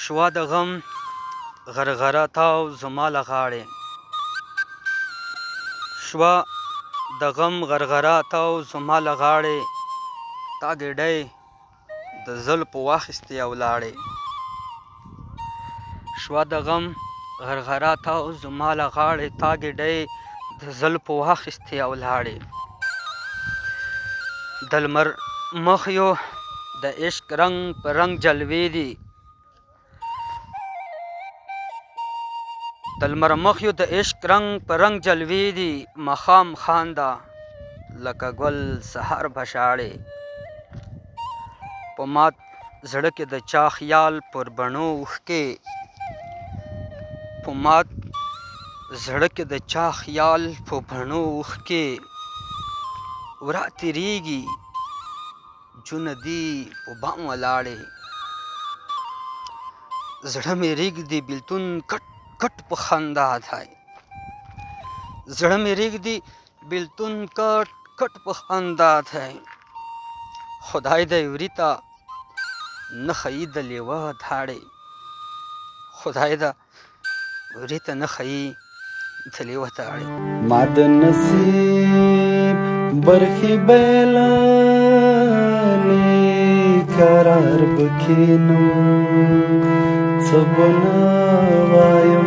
شوا د غم غرغره تاو زما له غاړې شوا د غم غرغره تاو زما له غاړې تا ګېډۍ د زلفو واخیستې او لاړې شوا د غم غرغره تاو زما له غاړې تا ګېډۍ د زلفو واخیستې او لاړې د لمر مخ یو د عشق رنگ په رنگ جلوې دي د لمر مخ یو د عشق رنگ په رنگ جلوې دي ماښام خانده لکه ګل سحر به ژاړې په مات زړه کې د چا خیال پر بڼو اوښکې په مات زړه کې د چا خیال په بڼو اوښکې ورا تیریږي جونه دي په بام ولاړې زړه مې رېږدي بېلتون کټ کټ په خندا دی زړه مې رېږدي بېلتون کټ کټ په خندا دی خدای دې وري ته نه ښیي د لیوه داړې خدای دې وري ته نه ښیي د لیوه داړې ما د نصیب برخې بیلانې قرار پکې نو څه به نه وایم